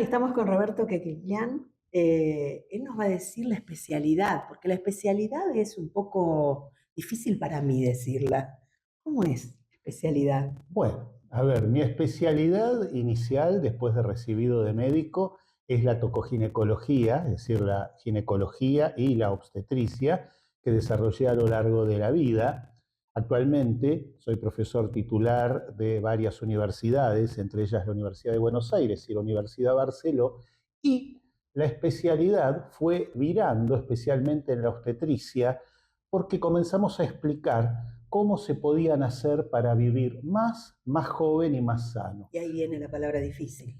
estamos con Roberto Quequilián. Él nos va a decir la especialidad, porque la especialidad es un poco difícil para mí decirla. ¿Cómo es especialidad? Bueno, a ver, mi especialidad inicial, después de recibido de médico, es la tocoginecología, es decir, la ginecología y la obstetricia que desarrollé a lo largo de la vida. Actualmente soy profesor titular de varias universidades, entre ellas la Universidad de Buenos Aires y la Universidad Barceló, y la especialidad fue virando, especialmente en la obstetricia, porque comenzamos a explicar cómo se podían hacer para vivir más joven y más sano. Y ahí viene la palabra difícil.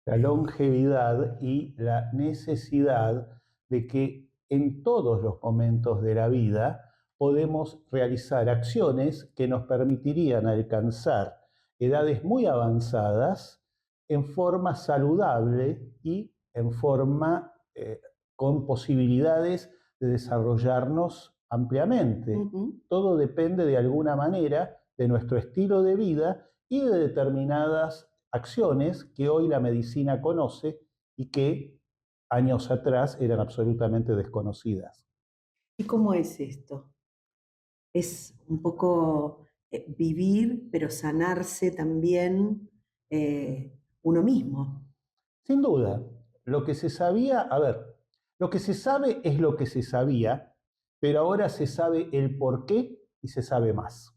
La longevidad y la necesidad de que en todos los momentos de la vida podemos realizar acciones que nos permitirían alcanzar edades muy avanzadas en forma saludable y en forma con posibilidades de desarrollarnos ampliamente. Todo depende de alguna manera de nuestro estilo de vida y de determinadas acciones que hoy la medicina conoce y que años atrás eran absolutamente desconocidas. ¿Y cómo es esto? Es un poco vivir, pero sanarse también uno mismo. Sin duda, lo que se sabía, a ver, lo que se sabe es lo que se sabía, pero ahora se sabe el por qué y se sabe más.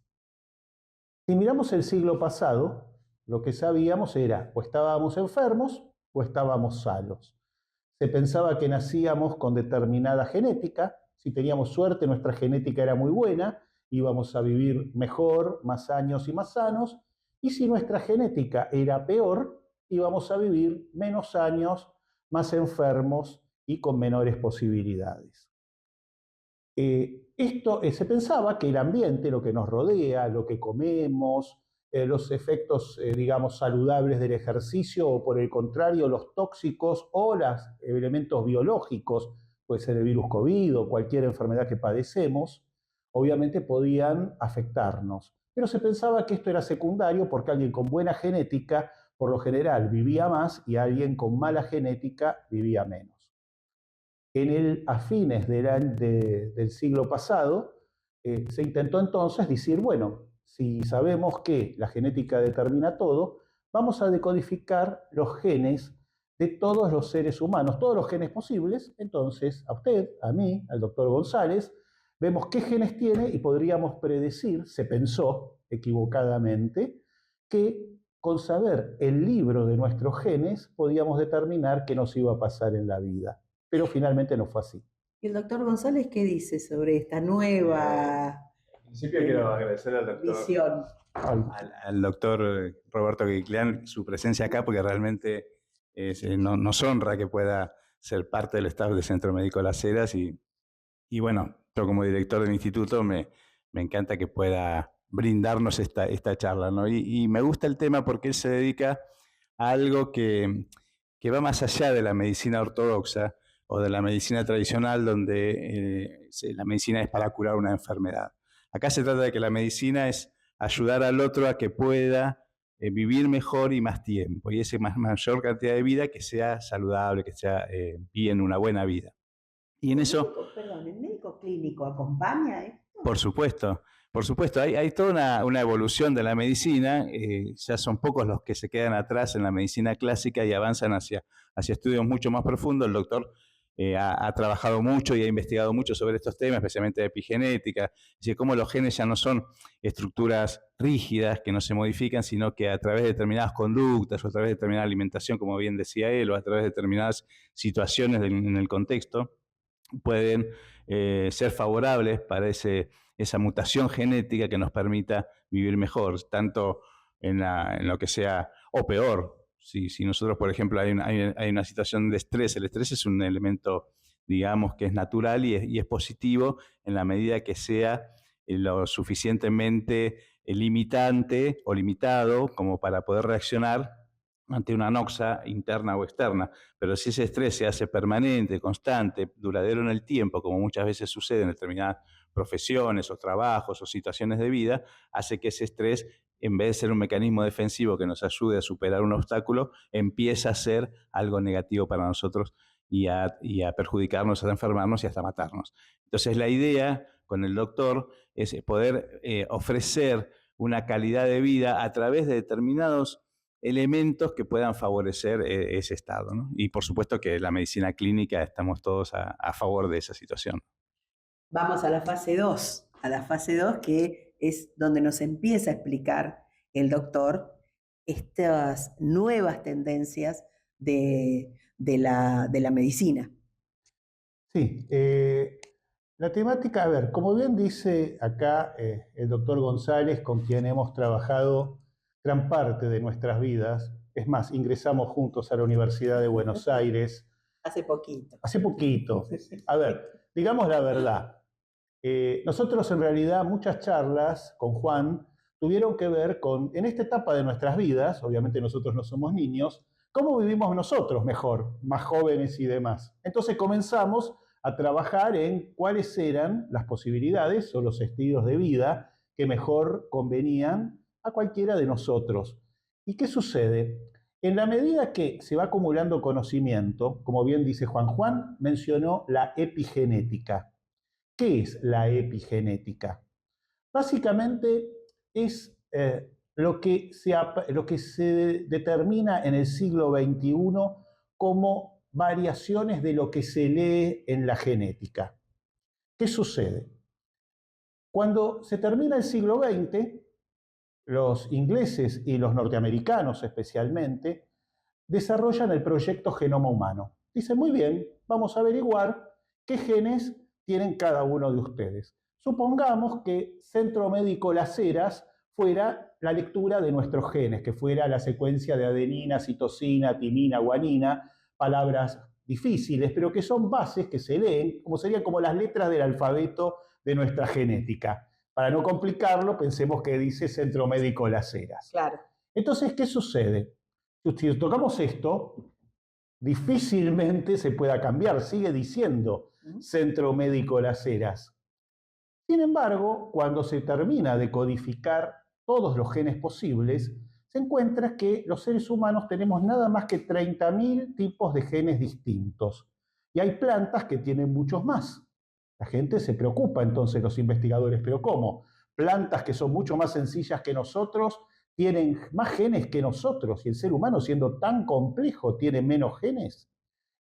Si miramos el siglo pasado, lo que sabíamos era o estábamos enfermos o estábamos sanos. Se pensaba que nacíamos con determinada genética, si teníamos suerte nuestra genética era muy buena, íbamos a vivir mejor, más años y más sanos, y si nuestra genética era peor, íbamos a vivir menos años, más enfermos y con menores posibilidades. Se pensaba que el ambiente, lo que nos rodea, lo que comemos, los efectos, digamos, saludables del ejercicio o por el contrario, los tóxicos o los elementos biológicos, puede ser el virus COVID o cualquier enfermedad que padecemos, obviamente podían afectarnos. Pero se pensaba que esto era secundario porque alguien con buena genética, por lo general, vivía más y alguien con mala genética vivía menos. A fines del siglo pasado, se intentó entonces decir, bueno, si sabemos que la genética determina todo, vamos a decodificar los genes de todos los seres humanos, todos los genes posibles. Entonces, a usted, a mí, al doctor González, vemos qué genes tiene y podríamos predecir, se pensó equivocadamente, que con saber el libro de nuestros genes podíamos determinar qué nos iba a pasar en la vida. Pero finalmente no fue así. ¿Y el doctor González qué dice sobre esta nueva En principio quiero agradecer al doctor, visión? al doctor Roberto Quequilián su presencia acá, porque realmente nos honra que pueda ser parte del staff del Centro Médico Las Heras y bueno, yo como director del instituto me encanta que pueda brindarnos esta charla, ¿no? Y me gusta el tema porque él se dedica a algo que va más allá de la medicina ortodoxa o de la medicina tradicional, donde la medicina es para curar una enfermedad. Acá se trata de que la medicina es ayudar al otro a que pueda vivir mejor y más tiempo, y esa mayor cantidad de vida que sea saludable, que sea bien, una buena vida. Y en eso... ¿El médico clínico acompaña esto? Por supuesto. Hay toda una evolución de la medicina, ya son pocos los que se quedan atrás en la medicina clásica y avanzan hacia estudios mucho más profundos. El doctor ha trabajado mucho y ha investigado mucho sobre estos temas, especialmente de epigenética, es decir, cómo los genes ya no son estructuras rígidas que no se modifican, sino que a través de determinadas conductas o a través de determinada alimentación, como bien decía él, o a través de determinadas situaciones en el contexto, pueden ser favorables para esa mutación genética que nos permita vivir mejor, tanto en lo que sea, o peor. Si nosotros, por ejemplo, hay una situación de estrés, el estrés es un elemento, digamos, que es natural y es positivo en la medida que sea lo suficientemente limitante o limitado como para poder reaccionar ante una noxa interna o externa. Pero si ese estrés se hace permanente, constante, duradero en el tiempo, como muchas veces sucede en determinadas profesiones o trabajos o situaciones de vida, hace que ese estrés en vez de ser un mecanismo defensivo que nos ayude a superar un obstáculo, empieza a ser algo negativo para nosotros y a perjudicarnos, a enfermarnos y hasta matarnos. Entonces la idea con el doctor es poder ofrecer una calidad de vida a través de determinados elementos que puedan favorecer ese estado, ¿no? Y por supuesto que la medicina clínica estamos todos a favor de esa situación. Vamos a la fase 2, que es donde nos empieza a explicar el doctor estas nuevas tendencias de la medicina. Sí, la temática, a ver, como bien dice acá el doctor González, con quien hemos trabajado gran parte de nuestras vidas, es más, ingresamos juntos a la Universidad de Buenos Aires. Hace poquito. Hace poquito. A ver, digamos la verdad. Nosotros en realidad muchas charlas con Juan tuvieron que ver con, en esta etapa de nuestras vidas, obviamente nosotros no somos niños, cómo vivimos nosotros mejor, más jóvenes y demás. Entonces comenzamos a trabajar en cuáles eran las posibilidades o los estilos de vida que mejor convenían a cualquiera de nosotros. ¿Y qué sucede? En la medida que se va acumulando conocimiento, como bien dice Juan mencionó la epigenética. ¿Qué es la epigenética? Básicamente es lo que se determina en el siglo XXI como variaciones de lo que se lee en la genética. ¿Qué sucede? Cuando se termina el siglo XX, los ingleses y los norteamericanos especialmente desarrollan el proyecto Genoma Humano. Dicen, muy bien, vamos a averiguar qué genes tienen cada uno de ustedes. Supongamos que Centro Médico Las Heras fuera la lectura de nuestros genes, que fuera la secuencia de adenina, citosina, timina, guanina, palabras difíciles, pero que son bases que se leen, como serían como las letras del alfabeto de nuestra genética. Para no complicarlo, pensemos que dice Centro Médico Las Heras. Claro. Entonces, ¿qué sucede? Si tocamos esto, difícilmente se pueda cambiar, sigue diciendo Centro Médico Las Heras. Sin embargo, cuando se termina de codificar todos los genes posibles, se encuentra que los seres humanos tenemos nada más que 30.000 tipos de genes distintos. Y hay plantas que tienen muchos más. La gente se preocupa entonces, los investigadores, ¿pero cómo? Plantas que son mucho más sencillas que nosotros tienen más genes que nosotros, y el ser humano, siendo tan complejo, tiene menos genes.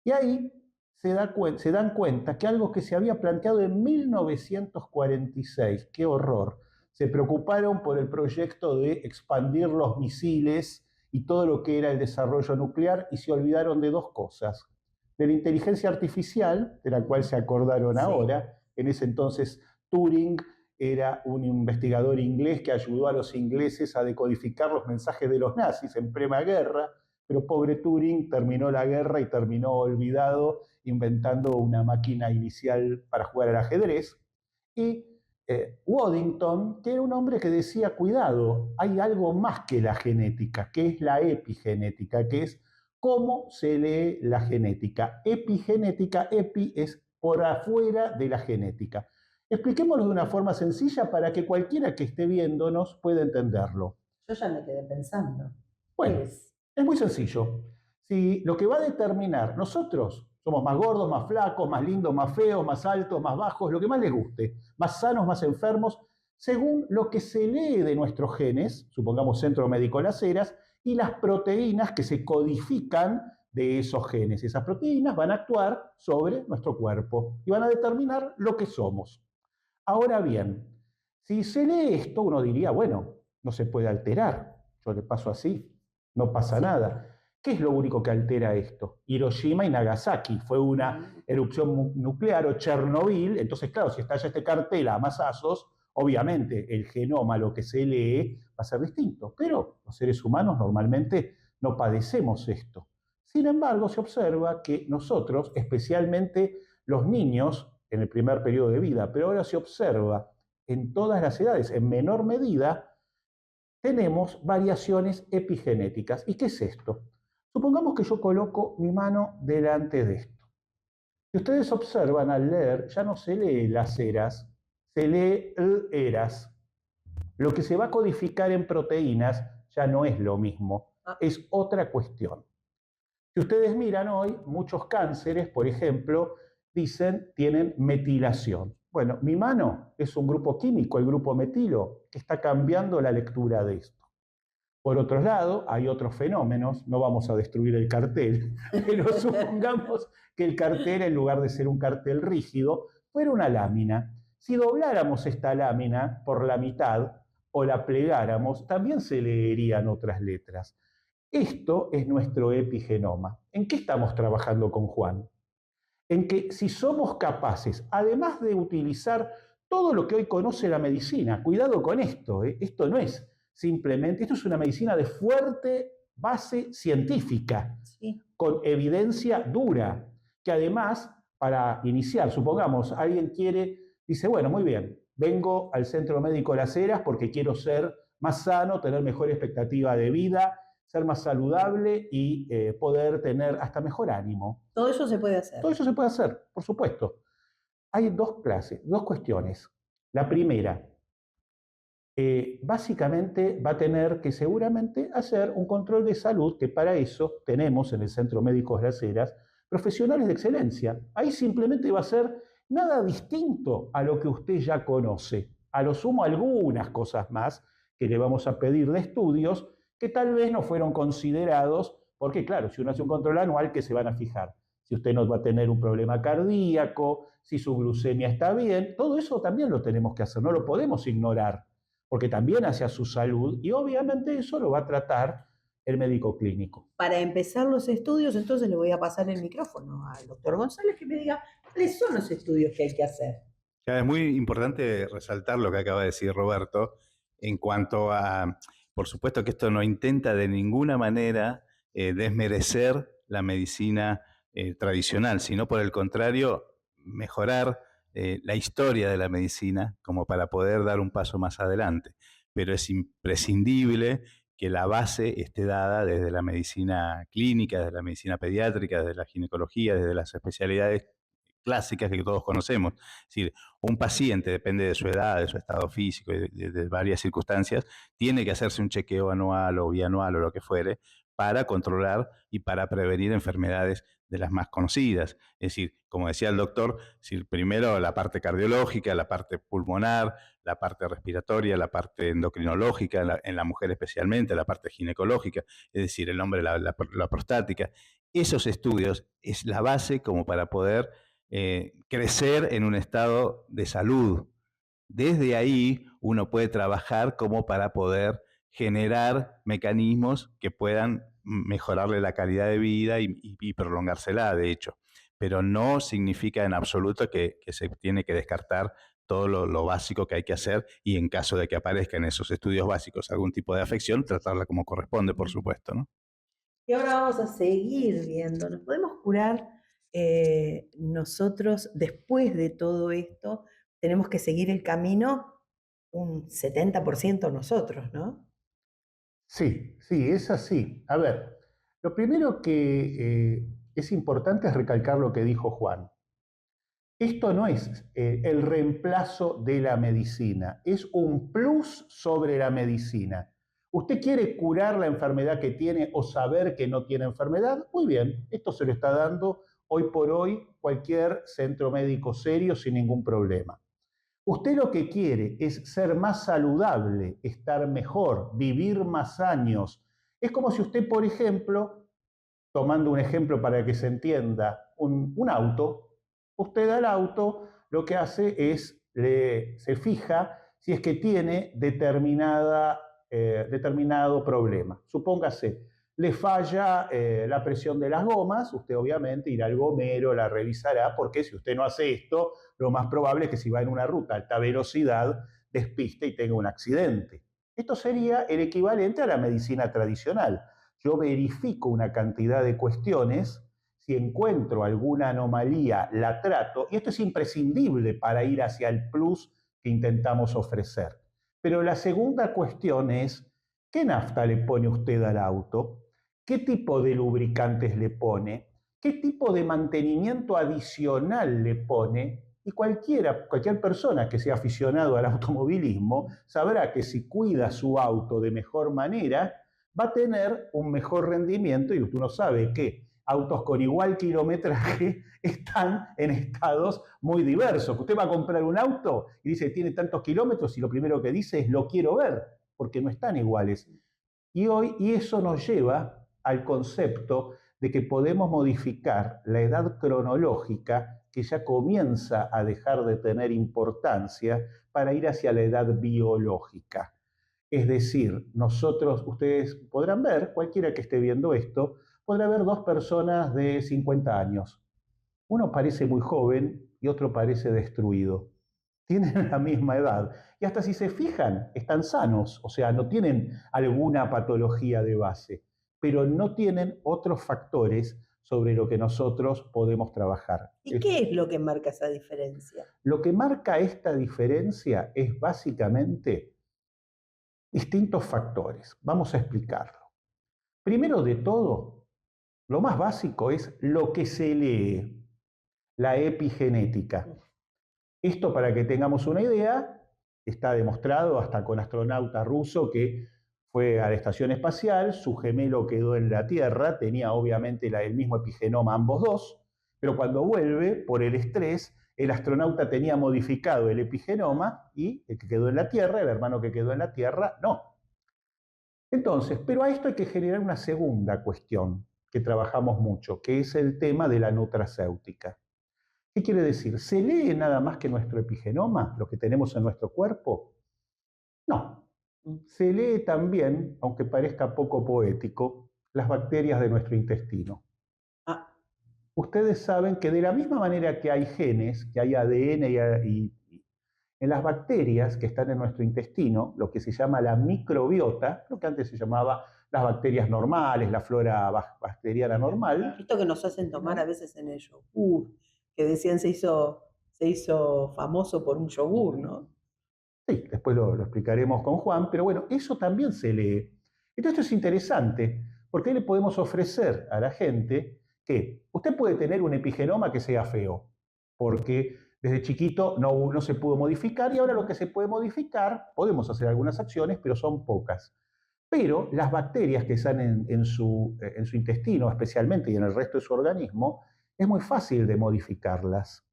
Y ahí se dan cuenta que algo que se había planteado en 1946, qué horror, se preocuparon por el proyecto de expandir los misiles y todo lo que era el desarrollo nuclear, y se olvidaron de dos cosas: de la inteligencia artificial, de la cual se acordaron ahora. En ese entonces Turing era un investigador inglés que ayudó a los ingleses a decodificar los mensajes de los nazis en plena guerra, pero pobre Turing terminó la guerra y terminó olvidado inventando una máquina inicial para jugar al ajedrez. Y Waddington, que era un hombre que decía, cuidado, hay algo más que la genética, que es la epigenética, que es cómo se lee la genética. Epigenética, epi es por afuera de la genética. Expliquémoslo de una forma sencilla para que cualquiera que esté viéndonos pueda entenderlo. Yo ya me quedé pensando. Bueno, es muy sencillo. Si lo que va a determinar, nosotros somos más gordos, más flacos, más lindos, más feos, más altos, más bajos, lo que más les guste, más sanos, más enfermos, según lo que se lee de nuestros genes, supongamos Centro Médico Las Heras, y las proteínas que se codifican de esos genes. Esas proteínas van a actuar sobre nuestro cuerpo y van a determinar lo que somos. Ahora bien, si se lee esto, uno diría, bueno, no se puede alterar. Yo le paso así, no pasa nada. ¿Qué es lo único que altera esto? Hiroshima y Nagasaki. Fue una erupción nuclear, o Chernobyl. Entonces, claro, si estalla este cartel a masazos, obviamente el genoma, lo que se lee, va a ser distinto. Pero los seres humanos normalmente no padecemos esto. Sin embargo, se observa que nosotros, especialmente los niños, en el primer periodo de vida, pero ahora se observa en todas las edades, en menor medida, tenemos variaciones epigenéticas. ¿Y qué es esto? Supongamos que yo coloco mi mano delante de esto. Si ustedes observan al leer, ya no se lee Las Heras, se lee Eras. Lo que se va a codificar en proteínas ya no es lo mismo, Ah. es otra cuestión. Si ustedes miran hoy, muchos cánceres, por ejemplo, tienen metilación. Bueno, mi mano es un grupo químico, el grupo metilo, que está cambiando la lectura de esto. Por otro lado, hay otros fenómenos, no vamos a destruir el cartel, pero supongamos que el cartel, en lugar de ser un cartel rígido, fuera una lámina. Si dobláramos esta lámina por la mitad o la plegáramos, también se leerían otras letras. Esto es nuestro epigenoma. ¿En qué estamos trabajando con Juan? En que si somos capaces, además de utilizar todo lo que hoy conoce la medicina, cuidado con esto, esto no es simplemente, esto es una medicina de fuerte base científica, Sí. con evidencia dura, que además, para iniciar, supongamos, alguien dice, bueno, muy bien, vengo al Centro Médico Las Heras porque quiero ser más sano, tener mejor expectativa de vida, ser más saludable y poder tener hasta mejor ánimo. Todo eso se puede hacer. Todo eso se puede hacer, por supuesto. Hay dos cuestiones. La primera, básicamente va a tener que seguramente hacer un control de salud, que para eso tenemos en el Centro Médico de Las Heras profesionales de excelencia. Ahí simplemente va a ser nada distinto a lo que usted ya conoce. A lo sumo algunas cosas más que le vamos a pedir de estudios que tal vez no fueron considerados, porque claro, si uno hace un control anual, ¿qué se van a fijar? Si usted no va a tener un problema cardíaco, si su glucemia está bien, todo eso también lo tenemos que hacer, no lo podemos ignorar, porque también hace a su salud y obviamente eso lo va a tratar el médico clínico. Para empezar los estudios, entonces le voy a pasar el micrófono al doctor González que me diga cuáles son los estudios que hay que hacer. Es muy importante resaltar lo que acaba de decir Roberto en cuanto a, por supuesto que esto no intenta de ninguna manera desmerecer la medicina tradicional, sino por el contrario, mejorar la historia de la medicina como para poder dar un paso más adelante. Pero es imprescindible que la base esté dada desde la medicina clínica, desde la medicina pediátrica, desde la ginecología, desde las especialidades clásicas que todos conocemos. Es decir, un paciente, depende de su edad, de su estado físico y de varias circunstancias, tiene que hacerse un chequeo anual o bianual o lo que fuere para controlar y para prevenir enfermedades de las más conocidas. Es decir, como decía el doctor, primero la parte cardiológica, la parte pulmonar, la parte respiratoria, la parte endocrinológica, en la mujer especialmente, la parte ginecológica, es decir, el hombre la prostática. Esos estudios es la base como para poder crecer en un estado de salud. Desde ahí uno puede trabajar como para poder generar mecanismos que puedan mejorarle la calidad de vida y prolongársela, de hecho. Pero no significa en absoluto que se tiene que descartar todo lo básico que hay que hacer y en caso de que aparezca en esos estudios básicos algún tipo de afección, tratarla como corresponde, por supuesto, ¿no? Y ahora vamos a seguir viendo, ¿nos podemos curar nosotros después de todo esto? Tenemos que seguir el camino un 70% nosotros, ¿no? Sí, sí, es así. A ver, lo primero que es importante es recalcar lo que dijo Juan. Esto no es el reemplazo de la medicina, es un plus sobre la medicina. ¿Usted quiere curar la enfermedad que tiene o saber que no tiene enfermedad? Muy bien, esto se lo está dando hoy por hoy cualquier centro médico serio sin ningún problema. Usted lo que quiere es ser más saludable, estar mejor, vivir más años. Es como si usted, por ejemplo, tomando un ejemplo para que se entienda, un auto, usted al auto lo que hace es, se fija si es que tiene determinado problema. Supóngase, le falla la presión de las gomas, usted obviamente irá al gomero, la revisará, porque si usted no hace esto, lo más probable es que si va en una ruta a alta velocidad, despiste y tenga un accidente. Esto sería el equivalente a la medicina tradicional. Yo verifico una cantidad de cuestiones, si encuentro alguna anomalía, la trato, y esto es imprescindible para ir hacia el plus que intentamos ofrecer. Pero la segunda cuestión es, ¿qué nafta le pone usted al auto? ¿Qué tipo de lubricantes le pone? ¿Qué tipo de mantenimiento adicional le pone Y cualquier persona que sea aficionado al automovilismo sabrá que si cuida su auto de mejor manera, va a tener un mejor rendimiento, y uno sabe que autos con igual kilometraje están en estados muy diversos. Usted va a comprar un auto y dice tiene tantos kilómetros y lo primero que dice es lo quiero ver, porque no están iguales. Y eso nos lleva al concepto de que podemos modificar la edad cronológica, que ya comienza a dejar de tener importancia, para ir hacia la edad biológica. Es decir, ustedes podrán ver, cualquiera que esté viendo esto, podrá ver dos personas de 50 años. Uno parece muy joven y otro parece destruido. Tienen la misma edad. Y hasta si se fijan, están sanos, o sea, no tienen alguna patología de base, pero no tienen otros factores sobre lo que nosotros podemos trabajar. ¿Y qué es lo que marca esa diferencia? Lo que marca esta diferencia es básicamente distintos factores. Vamos a explicarlo. Primero de todo, lo más básico es lo que se lee, la epigenética. Esto, para que tengamos una idea, está demostrado hasta con astronauta ruso que fue a la estación espacial, su gemelo quedó en la Tierra, tenía obviamente el mismo epigenoma ambos dos, pero cuando vuelve, por el estrés, el astronauta tenía modificado el epigenoma y el que quedó en la Tierra, el hermano que quedó en la Tierra, no. Entonces, pero a esto hay que generar una segunda cuestión que trabajamos mucho, que es el tema de la nutracéutica. ¿Qué quiere decir? ¿Se lee nada más que nuestro epigenoma, lo que tenemos en nuestro cuerpo? No. Se lee también, aunque parezca poco poético, las bacterias de nuestro intestino. Ustedes saben que de la misma manera que hay genes, que hay ADN y en las bacterias que están en nuestro intestino, lo que se llama la microbiota, lo que antes se llamaba las bacterias normales, la flora bacteriana normal. Esto que nos hacen tomar a veces en el yogur, que decían se hizo famoso por un yogur, ¿no? Sí, después lo explicaremos con Juan, pero bueno, eso también se lee. Entonces esto es interesante, porque ahí le podemos ofrecer a la gente que usted puede tener un epigenoma que sea feo, porque desde chiquito no se pudo modificar, y ahora lo que se puede modificar, podemos hacer algunas acciones, pero son pocas. Pero las bacterias que están en su intestino especialmente y en el resto de su organismo, es muy fácil de modificarlas.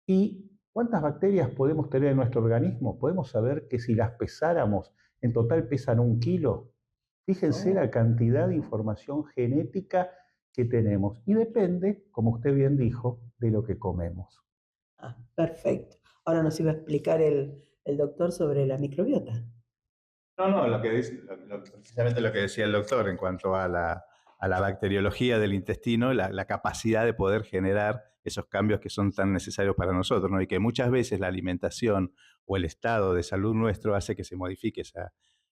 ¿Y cuántas bacterias podemos tener en nuestro organismo? Podemos saber que si las pesáramos, en total pesan 1 kilo. Fíjense la cantidad de información genética que tenemos. Y depende, como usted bien dijo, de lo que comemos. Perfecto. Ahora nos iba a explicar el doctor sobre la microbiota. No, precisamente lo que decía el doctor en cuanto a la bacteriología del intestino, la capacidad de poder generar esos cambios que son tan necesarios para nosotros, ¿no? Y que muchas veces la alimentación o el estado de salud nuestro hace que se modifique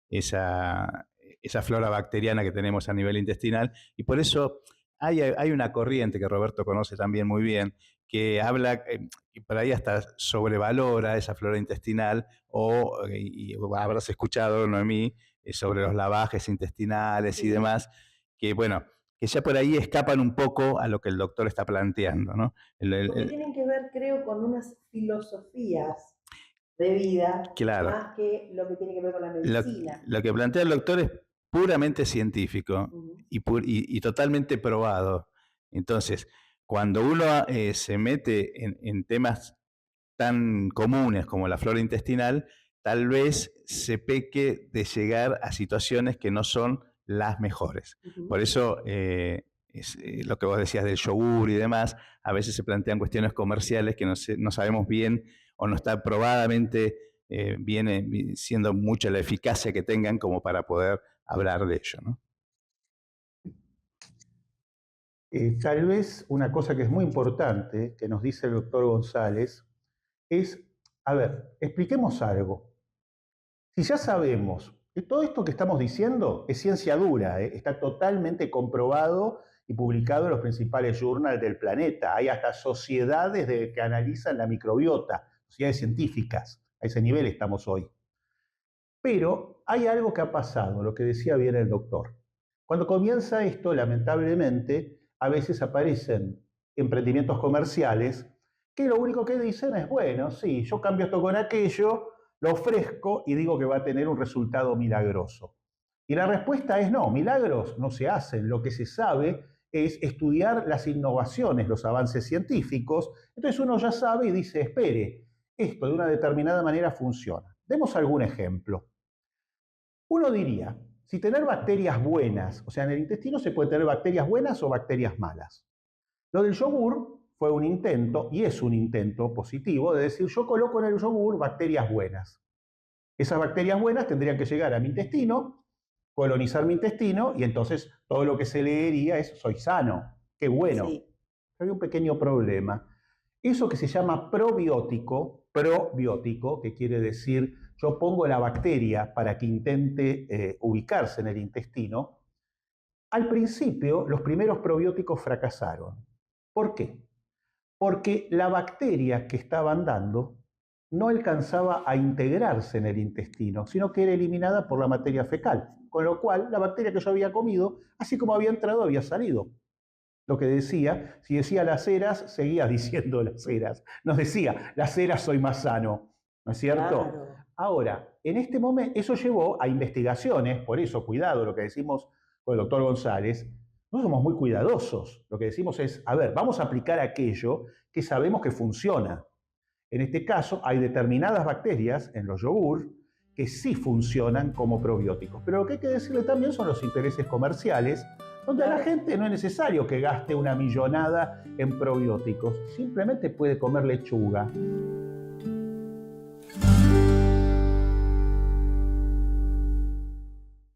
esa flora bacteriana que tenemos a nivel intestinal, y por eso hay una corriente que Roberto conoce también muy bien, que habla, y por ahí hasta sobrevalora esa flora intestinal, y habrás escuchado, Noemí, sobre los lavajes intestinales y demás, que bueno, que ya por ahí escapan un poco a lo que el doctor está planteando, ¿no? Porque tienen que ver, creo, con unas filosofías de vida, claro, más que lo que tiene que ver con la medicina. Lo que plantea el doctor es puramente científico y totalmente probado. Entonces, cuando uno se mete en temas tan comunes como la flora intestinal, tal vez se peque de llegar a situaciones que no son las mejores. Por eso, lo que vos decías del yogur y demás, a veces se plantean cuestiones comerciales que no sabemos bien o no está probadamente viene siendo mucha la eficacia que tengan como para poder hablar de ello, ¿no? Tal vez una cosa que es muy importante, que nos dice el doctor González, es, a ver, expliquemos algo. Si ya sabemos que todo esto que estamos diciendo es ciencia dura, está totalmente comprobado y publicado en los principales journals del planeta. Hay hasta sociedades que analizan la microbiota, sociedades científicas. A ese nivel estamos hoy. Pero hay algo que ha pasado, lo que decía bien el doctor. Cuando comienza esto, lamentablemente, a veces aparecen emprendimientos comerciales que lo único que dicen es, bueno, sí, yo cambio esto con aquello, lo ofrezco y digo que va a tener un resultado milagroso. Y la respuesta es no, milagros no se hacen. Lo que se sabe es estudiar las innovaciones, los avances científicos. Entonces uno ya sabe y dice, espere, esto de una determinada manera funciona. Demos algún ejemplo. Uno diría, si tener bacterias buenas, o sea, en el intestino se puede tener bacterias buenas o bacterias malas. Lo del yogur fue un intento, y es un intento positivo, de decir, yo coloco en el yogur bacterias buenas. Esas bacterias buenas tendrían que llegar a mi intestino, colonizar mi intestino, y entonces todo lo que se leería es, soy sano, qué bueno. Sí. Hay un pequeño problema. Eso que se llama probiótico, que quiere decir, yo pongo la bacteria para que intente ubicarse en el intestino, al principio los primeros probióticos fracasaron. ¿Por qué? Porque la bacteria que estaban dando no alcanzaba a integrarse en el intestino, sino que era eliminada por la materia fecal, con lo cual la bacteria que yo había comido, así como había entrado, había salido. Lo que decía, si decía las eras, seguía diciendo las eras. Nos decía, las eras soy más sano, ¿no es cierto? Claro. Ahora, en este momento, eso llevó a investigaciones, por eso, cuidado, lo que decimos con el doctor González, no somos muy cuidadosos. Lo que decimos es, a ver, vamos a aplicar aquello que sabemos que funciona. En este caso, hay determinadas bacterias en los yogur que sí funcionan como probióticos. Pero lo que hay que decirle también son los intereses comerciales, donde a la gente no es necesario que gaste una millonada en probióticos, simplemente puede comer lechuga.